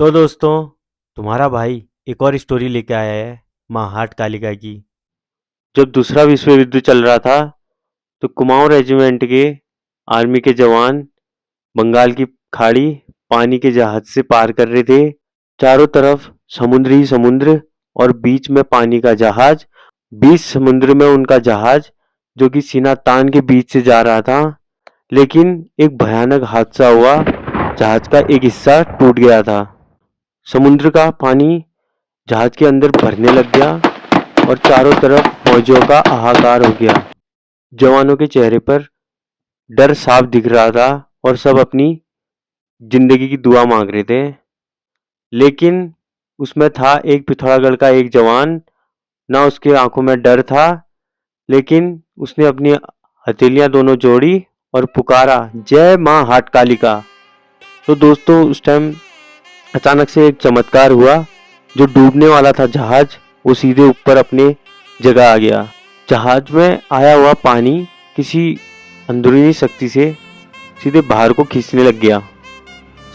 तो दोस्तों, तुम्हारा भाई एक और स्टोरी लेके आया है माँ हाट कालिका की। जब दूसरा विश्व युद्ध चल रहा था तो कुमाऊं रेजिमेंट के आर्मी के जवान बंगाल की खाड़ी पानी के जहाज से पार कर रहे थे। चारों तरफ समुद्र ही समुद्र और बीच में पानी का जहाज। बीच समुद्र में उनका जहाज जो कि सीना तान के बीच से जा रहा था। लेकिन एक भयानक हादसा हुआ। जहाज का एक हिस्सा टूट गया था। समुद्र का पानी जहाज के अंदर भरने लग गया और चारों तरफ फौजियों का हाहाकार हो गया। जवानों के चेहरे पर डर साफ दिख रहा था और सब अपनी जिंदगी की दुआ मांग रहे थे। लेकिन उसमें था एक पिथौरागढ़ का एक जवान। ना उसके आंखों में डर था, लेकिन उसने अपनी हथेलियां दोनों जोड़ी और पुकारा, जय माँ हाट कालिका। तो दोस्तों, उस टाइम अचानक से एक चमत्कार हुआ। जो डूबने वाला था जहाज, वो सीधे ऊपर अपने जगह आ गया। जहाज में आया हुआ पानी किसी अंदरूनी शक्ति से सीधे बाहर को खींचने लग गया।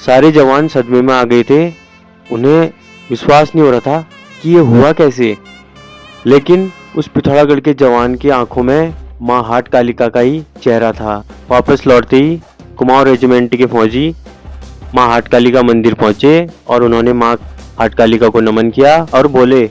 सारे जवान सदमे में आ गए थे। उन्हें विश्वास नहीं हो रहा था कि ये हुआ कैसे। लेकिन उस पिथौरागढ़ के जवान की आंखों में माँ हाट कालिका का ही चेहरा था। वापस लौटते ही कुमाऊं रेजिमेंट के फौजी माँ हाट कालिका मंदिर पहुंचे और उन्होंने माँ हाट कालिका को नमन किया और बोले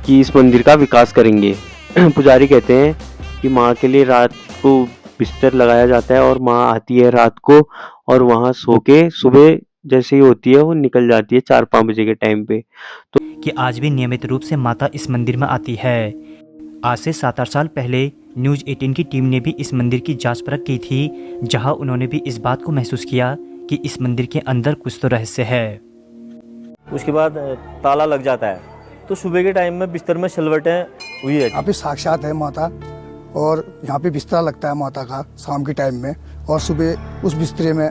कि इस मंदिर का विकास करेंगे। पुजारी कहते हैं कि माँ के लिए रात को बिस्तर लगाया जाता है और माँ आती है रात को और वहाँ सो के सुबह जैसे ही होती है वो निकल जाती है 4-5 बजे के टाइम पे। तो कि आज भी नियमित रूप से माता इस मंदिर में आती है। आज से 7-8 साल पहले न्यूज़ 18 की टीम ने भी इस मंदिर की जांच परख की थी, जहां उन्होंने भी इस बात को महसूस किया कि इस मंदिर के अंदर कुछ तो रहस्य है। उसके बाद ताला लग जाता है, तो सुबह के टाइम में बिस्तर में सिलवटें हुई है। यहाँ पे साक्षात है माता और यहाँ पे बिस्तरा लगता है माता का शाम के टाइम में, और सुबह उस बिस्तरे में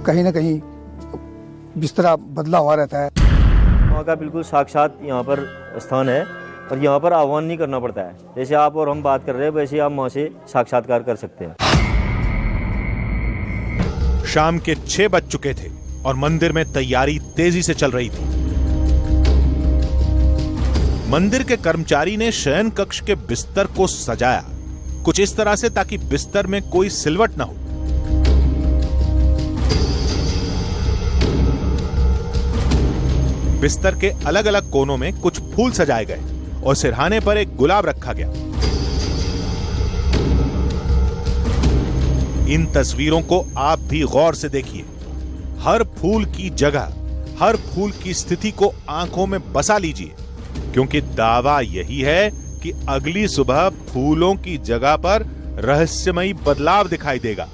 कहीं ना कहीं बिस्तरा बदला हुआ रहता है। माँ का बिल्कुल साक्षात यहाँ पर स्थान है और यहाँ पर आह्वान नहीं करना पड़ता है। जैसे आप और हम बात कर रहे हैं वैसे आप माँ से साक्षात्कार कर सकते हैं। शाम के 6 बज चुके थे और मंदिर में तैयारी तेजी से चल रही थी। मंदिर के कर्मचारी ने शयन कक्ष के बिस्तर को सजाया कुछ इस तरह से ताकि बिस्तर में कोई सिलवट न हो। बिस्तर के अलग अलग कोनों में कुछ फूल सजाए गए और सिरहाने पर एक गुलाब रखा गया। इन तस्वीरों को आप भी गौर से देखिए। हर फूल की जगह, हर फूल की स्थिति को आंखों में बसा लीजिए, क्योंकि दावा यही है कि अगली सुबह फूलों की जगह पर रहस्यमयी बदलाव दिखाई देगा।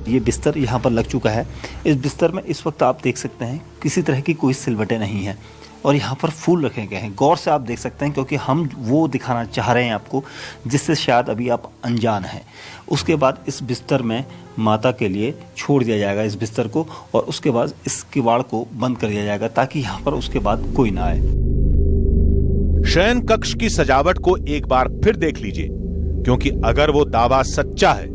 ये बिस्तर यहाँ पर लग चुका है। इस बिस्तर में इस वक्त आप देख सकते हैं किसी तरह की कोई सिलवटें नहीं है और यहाँ पर फूल रखे गए हैं। गौर से आप देख सकते हैं, क्योंकि हम वो दिखाना चाह रहे हैं आपको जिससे शायद अभी आप अनजान हैं। उसके बाद इस बिस्तर में माता के लिए छोड़ दिया जाएगा इस बिस्तर को, और उसके बाद इस किवाड़ को बंद कर दिया जाएगा ताकि यहाँ पर उसके बाद कोई ना आए। शयन कक्ष की सजावट को एक बार फिर देख लीजिए, क्योंकि अगर वो दावा सच्चा है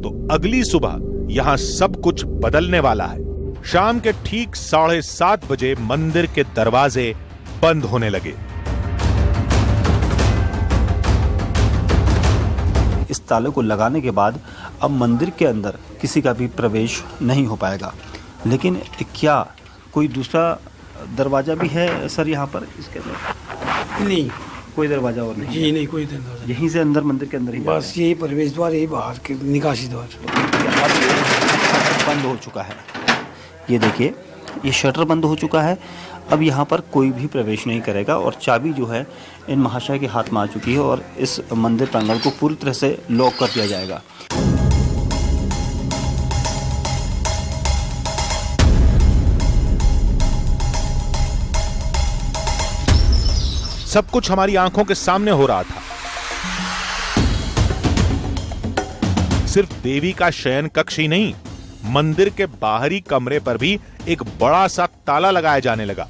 तो अगली सुबह यहां सब कुछ बदलने वाला है। शाम के ठीक 7:30 बजे मंदिर के दरवाजे बंद होने लगे। इस ताले को लगाने के बाद अब मंदिर के अंदर किसी का भी प्रवेश नहीं हो पाएगा। लेकिन क्या कोई दूसरा दरवाजा भी है सर यहाँ पर इसके अंदर? नहीं, कोई दरवाजा और नहीं? जी नहीं, कोई दरवाजा। यहीं से अंदर मंदिर के अंदर ही बस यही प्रवेश द्वार, यही बाहर के निकासी द्वार। बंद हो चुका है। ये देखिए, ये शटर बंद हो चुका है। अब यहाँ पर कोई भी प्रवेश नहीं करेगा और चाबी जो है इन महाशय के हाथ में आ चुकी है और इस मंदिर प्रांगण को पूरी तरह से लॉक कर दिया जाएगा। सब कुछ हमारी आंखों के सामने हो रहा था। सिर्फ देवी का शयन कक्ष ही नहीं, मंदिर के बाहरी कमरे पर भी एक बड़ा सा ताला लगाया जाने लगा।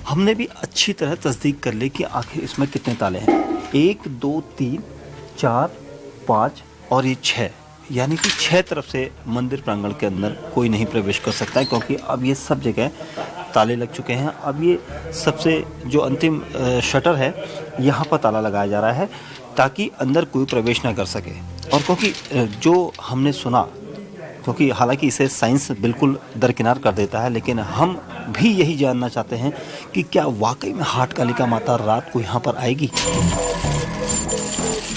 हमने भी अच्छी तरह तस्दीक कर ली कि आखिर इसमें कितने ताले हैं। 1 2 3 4 5 और ये 6। यानी कि 6 तरफ से मंदिर प्रांगण के अंदर कोई नहीं प्रवेश कर सकता है, क्योंकि अब ये सब जगह ताले लग चुके हैं। अब ये सबसे जो अंतिम शटर है यहाँ पर ताला लगाया जा रहा है ताकि अंदर कोई प्रवेश ना कर सके। और क्योंकि जो हमने सुना, क्योंकि हालांकि इसे साइंस बिल्कुल दरकिनार कर देता है, लेकिन हम भी यही जानना चाहते हैं कि क्या वाकई में हाट कालिका माता रात को यहाँ पर आएगी।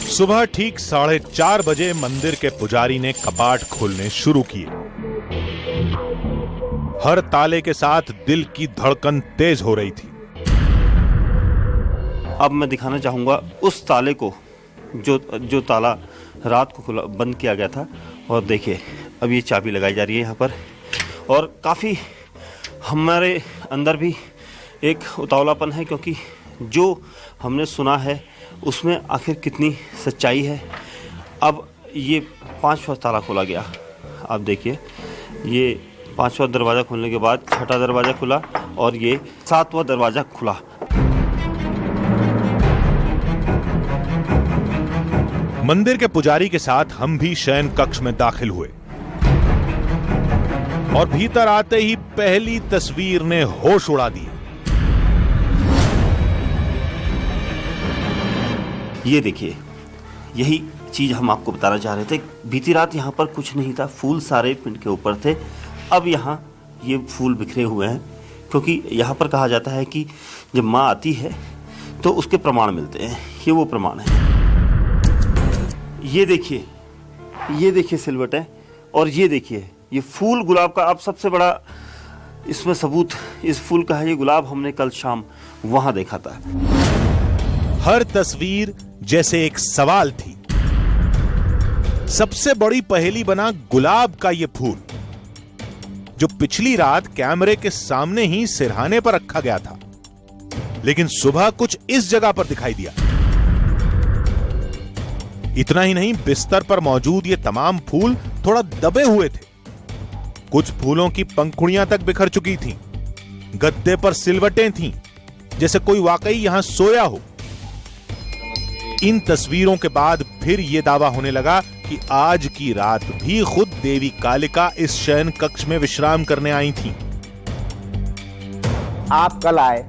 सुबह ठीक 4:30 बजे मंदिर के पुजारी ने कपाट खोलने शुरू किए। हर ताले के साथ दिल की धड़कन तेज हो रही थी। अब मैं दिखाना चाहूंगा उस ताले को जो ताला रात को खुला बंद किया गया था। और देखिए अब ये चाबी लगाई जा रही है यहाँ पर, और काफ़ी हमारे अंदर भी एक उतावलापन है, क्योंकि जो हमने सुना है उसमें आखिर कितनी सच्चाई है। अब ये 5वां ताला खोला गया। आप देखिए ये 5वां दरवाज़ा खोलने के बाद 6ठा दरवाज़ा खुला और ये 7वां दरवाज़ा खुला। मंदिर के पुजारी के साथ हम भी शयन कक्ष में दाखिल हुए और भीतर आते ही पहली तस्वीर ने होश उड़ा दिए। ये देखिए, यही चीज हम आपको बताना चाह रहे थे। बीती रात यहाँ पर कुछ नहीं था, फूल सारे पिंड के ऊपर थे। अब यहाँ ये फूल बिखरे हुए हैं, क्योंकि यहाँ पर कहा जाता है कि जब माँ आती है तो उसके प्रमाण मिलते हैं। ये वो प्रमाण है। ये देखिए सिलवट है, और ये देखिए ये फूल गुलाब का। अब सबसे बड़ा इसमें सबूत इस फूल का है। ये गुलाब हमने कल शाम वहां देखा था। हर तस्वीर जैसे एक सवाल थी। सबसे बड़ी पहेली बना गुलाब का ये फूल, जो पिछली रात कैमरे के सामने ही सिरहाने पर रखा गया था, लेकिन सुबह कुछ इस जगह पर दिखाई दिया। इतना ही नहीं, बिस्तर पर मौजूद ये तमाम फूल थोड़ा दबे हुए थे। कुछ फूलों की पंखुड़ियां तक बिखर चुकी थीं। गद्दे पर सिलवटें थीं, जैसे कोई वाकई यहां सोया हो। इन तस्वीरों के बाद फिर यह दावा होने लगा कि आज की रात भी खुद देवी कालिका इस शयन कक्ष में विश्राम करने आई थीं। आप कल आए,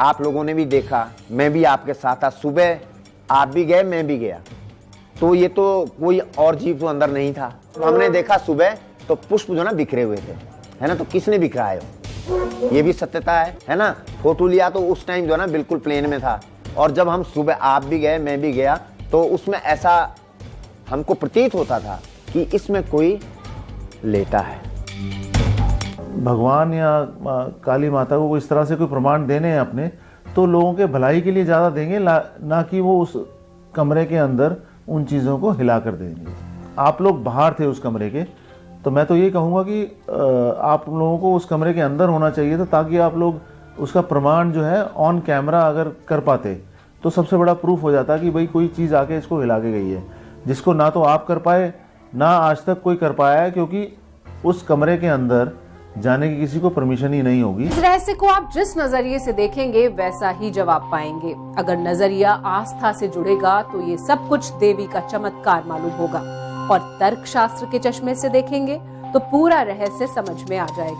आप लोगों ने भी देखा, मैं भी आपके साथ था। सुबह आप भी गए, मैं भी गया, तो ये तो कोई और जीव तो अंदर नहीं था। हमने देखा सुबह तो पुष्प जो ना बिखरे हुए थे, है ना। तो किसने बिखराए हो, ये भी सत्यता है ना। फोटो लिया तो उस टाइम जो ना बिल्कुल प्लेन में था, और जब हम सुबह आप भी गए मैं भी गया तो उसमें ऐसा हमको प्रतीत होता था कि इसमें कोई लेटा है। भगवान या काली माता को इस तरह से कोई प्रमाण देने हैं अपने, तो लोगों के भलाई के लिए ज़्यादा देंगे, ना कि वो उस कमरे के अंदर उन चीज़ों को हिला कर देंगे। आप लोग बाहर थे उस कमरे के, तो मैं तो ये कहूँगा कि आप लोगों को उस कमरे के अंदर होना चाहिए था, ताकि आप लोग उसका प्रमाण जो है ऑन कैमरा अगर कर पाते तो सबसे बड़ा प्रूफ हो जाता कि भाई कोई चीज़ आके इसको हिला के गई है, जिसको ना तो आप कर पाए ना आज तक कोई कर पाया है, क्योंकि उस कमरे के अंदर जाने की किसी को परमिशन ही नहीं होगी। इस रहस्य को आप जिस नजरिए से देखेंगे वैसा ही जवाब पाएंगे। अगर नजरिया आस्था से जुड़ेगा तो ये सब कुछ देवी का चमत्कार मालूम होगा, और तर्क शास्त्र के चश्मे से देखेंगे तो पूरा रहस्य समझ में आ जाएगा।